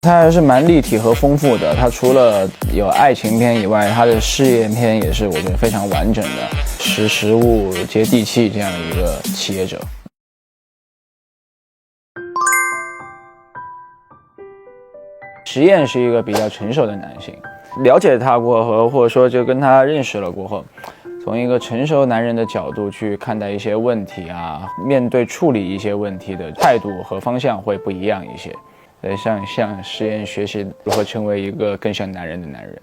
它还是蛮立体和丰富的。它除了有爱情片以外，它的事业片也是我觉得非常完整的，实务接地气这样的一个企业者。实验是一个比较成熟的男性，了解他过后，或者说就跟他认识了过后，从一个成熟男人的角度去看待一些问题啊，面对处理一些问题的态度和方向会不一样一些。向实验学习如何成为一个更像男人的男人。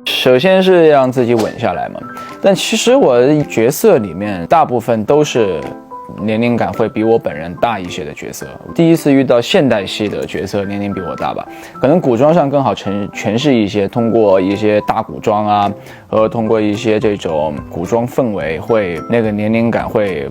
首先是让自己稳下来嘛，但其实我的角色里面大部分都是年龄感会比我本人大一些的角色。第一次遇到现代戏的角色，年龄比我大吧，可能古装上更好诠释一些，通过一些大古装啊，和通过一些这种古装氛围，会那个年龄感会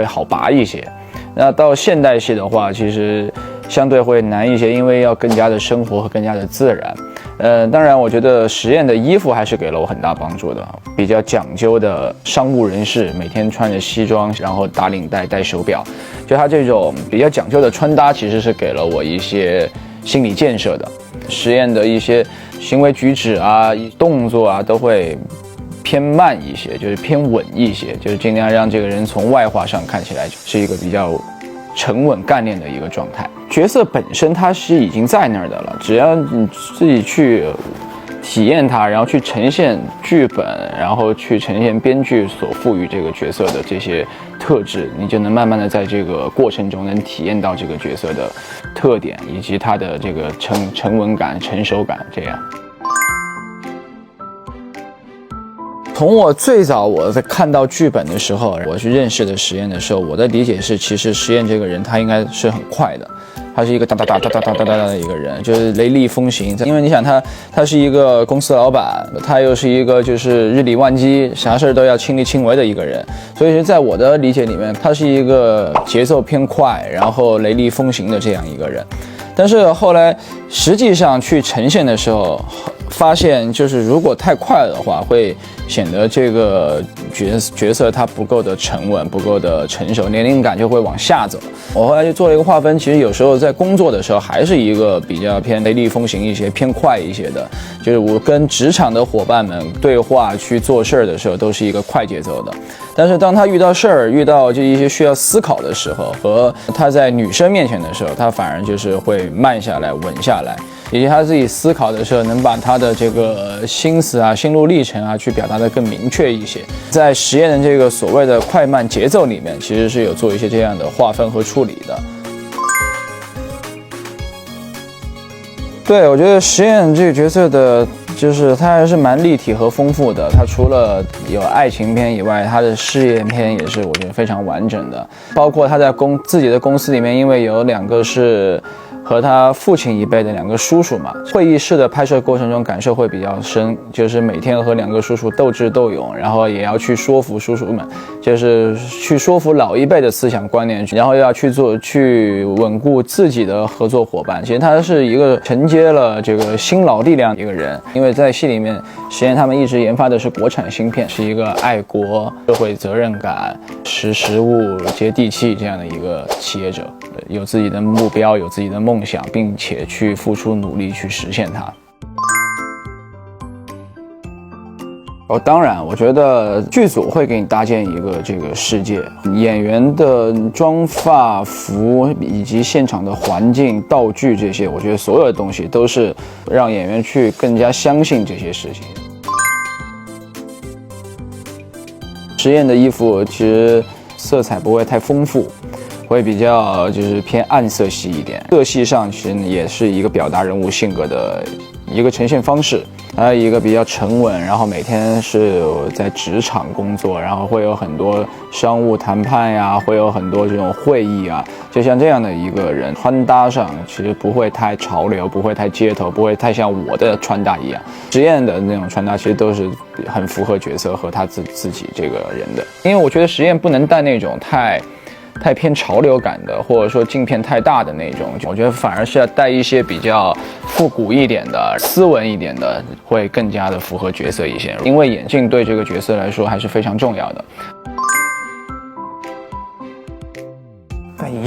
好拔一些。那到现代戏的话，其实相对会难一些，因为要更加的生活和更加的自然。当然我觉得实验的衣服还是给了我很大帮助的，比较讲究的商务人士，每天穿着西装，然后打领带，戴手表，就他这种比较讲究的穿搭，其实是给了我一些心理建设的。实验的一些行为举止啊，动作啊，都会偏慢一些，就是偏稳一些，就是尽量让这个人从外化上看起来是一个比较沉稳干练的一个状态。角色本身它是已经在那儿的了，只要你自己去体验它，然后去呈现剧本，然后去呈现编剧所赋予这个角色的这些特质，你就能慢慢的在这个过程中能体验到这个角色的特点，以及它的这个沉稳感、成熟感这样。从我最早我在看到剧本的时候，我去认识的实验的时候，我的理解是，其实实验这个人他应该是很快的，他是一个哒的一个人，就是雷厉风行。因为你想他是一个公司老板，他又是一个就是日理万机，啥事都要亲力亲为的一个人，所以是在我的理解里面，他是一个节奏偏快，然后雷厉风行的这样一个人。但是后来实际上去呈现的时候，发现就是如果太快了的话，会显得这个角色它不够的沉稳，不够的成熟，年龄感就会往下走。我后来就做了一个划分，其实有时候在工作的时候还是一个比较偏雷厉风行一些，偏快一些的，就是我跟职场的伙伴们对话去做事儿的时候都是一个快节奏的。但是当他遇到事儿，遇到就一些需要思考的时候，和他在女生面前的时候，他反而就是会慢下来、稳下来，以及他自己思考的时候，能把他的这个心思啊、心路历程啊，去表达得更明确一些。在实验的这个所谓的快慢节奏里面，其实是有做一些这样的划分和处理的。对，我觉得实验这个角色的，就是他还是蛮立体和丰富的。他除了有爱情片以外，他的事业片也是我觉得非常完整的。包括他在自己的公司里面，因为有2个是和他父亲一辈的2个叔叔嘛，会议室的拍摄过程中感受会比较深，就是每天和2个叔叔斗智斗勇，然后也要去说服叔叔们，就是去说服老一辈的思想观念，然后要去稳固自己的合作伙伴。其实他是一个承接了这个新老力量的一个人，因为在戏里面实验他们一直研发的是国产芯片，是一个爱国、社会责任感、实务接地气这样的一个企业者，有自己的目标，有自己的梦想，并且去付出努力去实现它。当然我觉得剧组会给你搭建一个这个世界，演员的妆发服以及现场的环境道具这些，我觉得所有的东西都是让演员去更加相信这些事情。实验的衣服其实色彩不会太丰富，会比较就是偏暗色系一点，色系上其实也是一个表达人物性格的一个呈现方式。还有一个比较沉稳，然后每天是在职场工作，然后会有很多商务谈判呀，会有很多这种会议啊，就像这样的一个人，穿搭上其实不会太潮流，不会太街头，不会太像我的穿搭一样。实验的那种穿搭其实都是很符合角色和他自己这个人的，因为我觉得实验不能带那种太偏潮流感的，或者说镜片太大的那种，我觉得反而是要带一些比较复古一点的、斯文一点的，会更加的符合角色一些。因为眼镜对这个角色来说还是非常重要的。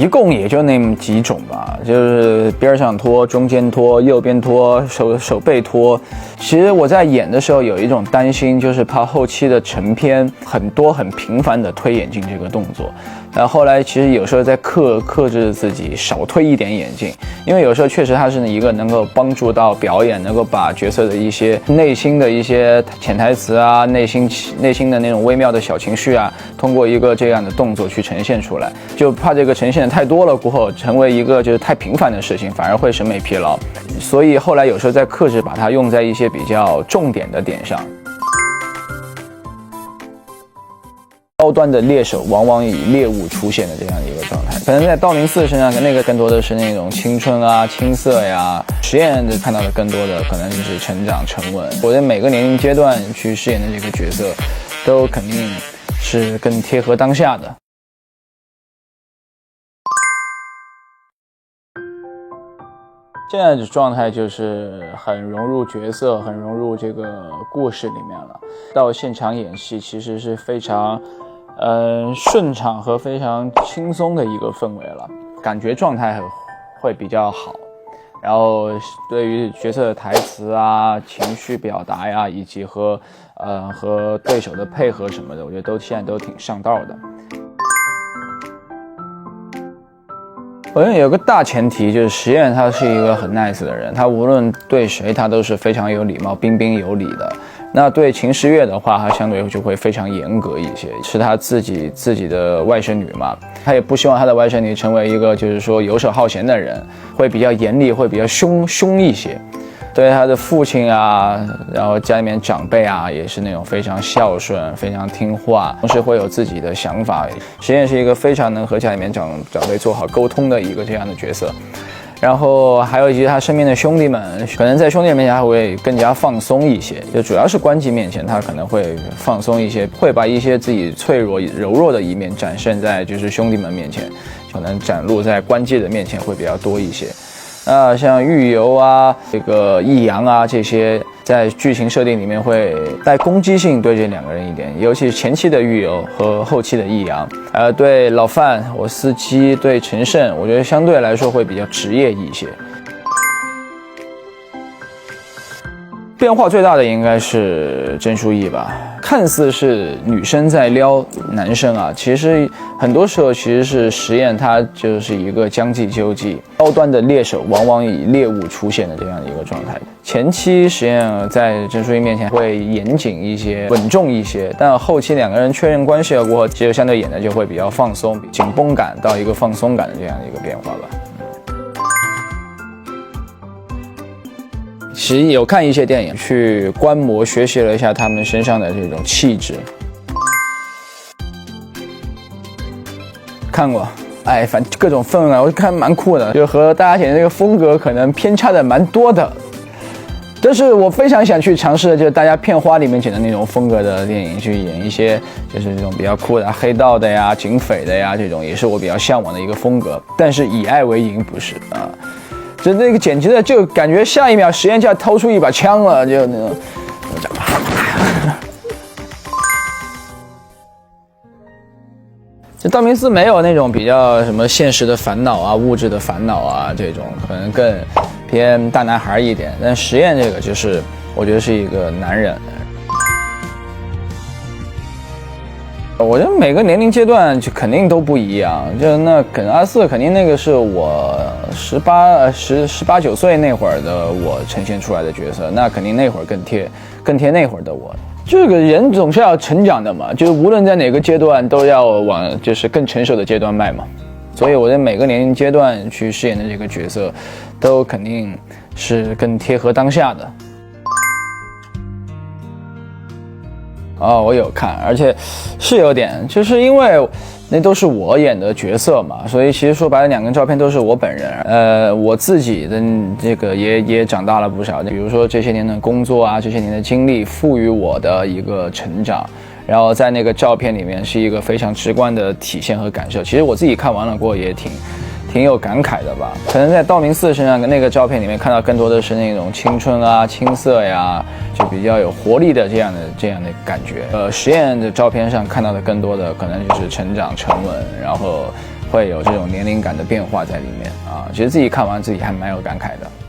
一共也就那么几种吧，就是边上拖、中间拖、右边拖、手背拖。其实我在演的时候有一种担心，就是怕后期的成片很多很频繁的推眼镜这个动作。然后后来其实有时候在克制自己少推一点眼镜，因为有时候确实它是一个能够帮助到表演，能够把角色的一些内心的一些潜台词啊，内心的那种微妙的小情绪啊，通过一个这样的动作去呈现出来，就怕这个呈现的太多了过后，成为一个就是太频繁的事情，反而会审美疲劳。所以后来有时候在克制，把它用在一些比较重点的点上。高端的猎手往往以猎物出现的这样一个状态，可能在道明寺身上，那个更多的是那种青春啊、青涩呀。实验看到的更多的可能就是成长、沉稳。我在每个年龄阶段去饰演的这个角色，都肯定是更贴合当下的。现在的状态就是很融入角色，很融入这个故事里面了。到现场演戏其实是非常顺畅和非常轻松的一个氛围了，感觉状态会比较好。然后对于角色的台词啊、情绪表达呀，以及和对手的配合什么的，我觉得现在都挺上道的。我觉得有个大前提就是实验他是一个很 nice 的人，他无论对谁他都是非常有礼貌、彬彬有礼的。那对秦时月的话，他相对就会非常严格一些，是他自己的外甥女嘛，他也不希望他的外甥女成为一个就是说游手好闲的人，会比较严厉，会比较凶一些。对他的父亲啊，然后家里面长辈啊，也是那种非常孝顺、非常听话，同时会有自己的想法。实验是一个非常能和家里面长辈做好沟通的一个这样的角色。然后还有以及他身边的兄弟们，可能在兄弟面前他会更加放松一些，就主要是关机面前他可能会放松一些，会把一些自己脆弱柔弱的一面展现在就是兄弟们面前，可能展露在关机的面前会比较多一些。像玉游啊、这个易阳啊这些，在剧情设定里面会带攻击性对这两个人一点，尤其是前期的玉游和后期的易阳。对老范、我司机、对陈胜，我觉得相对来说会比较职业一些。变化最大的应该是甄书意吧，看似是女生在撩男生啊，其实很多时候其实是实验，他就是一个将计就计，高端的猎手往往以猎物出现的这样的一个状态。前期实验在甄书意面前会严谨一些、稳重一些，但后期两个人确认关系了过后，其实相对演的就会比较放松，紧绷感到一个放松感的这样的一个变化吧。其实有看一些电影，去观摩学习了一下他们身上的这种气质。看过，反正各种氛围，我看蛮酷的，就和大家演的这个风格可能偏差的蛮多的。但是我非常想去尝试的就是大家片花里面剪的那种风格的电影，去演一些就是这种比较酷的黑道的呀、警匪的呀，这种也是我比较向往的一个风格。但是以爱为营不是啊。就那个剪辑的，就感觉下一秒实验就要掏出一把枪了，就那种。这道明寺没有那种比较什么现实的烦恼啊、物质的烦恼啊，这种可能更偏大男孩一点。但实验这个就是，我觉得是一个男人。我觉得每个年龄阶段就肯定都不一样，就那可能24肯定那个是我18、19岁那会儿的我呈现出来的角色，那肯定那会儿更贴那会儿的我。这个人总是要成长的嘛，就是无论在哪个阶段都要往就是更成熟的阶段迈嘛。所以我在每个年龄阶段去饰演的这个角色，都肯定是更贴合当下的。我有看，而且是有点，就是因为那都是我演的角色嘛，所以其实说白了，两张照片都是我本人。我自己的这个也长大了不少，比如说这些年的工作啊，这些年的经历赋予我的一个成长，然后在那个照片里面是一个非常直观的体现和感受。其实我自己看完了过后也挺有感慨的吧。可能在道明寺身上那个照片里面看到更多的是那种青春啊、青涩呀，就比较有活力的这样的感觉。实验的照片上看到的更多的可能就是成长、沉稳，然后会有这种年龄感的变化在里面啊。其实自己看完自己还蛮有感慨的。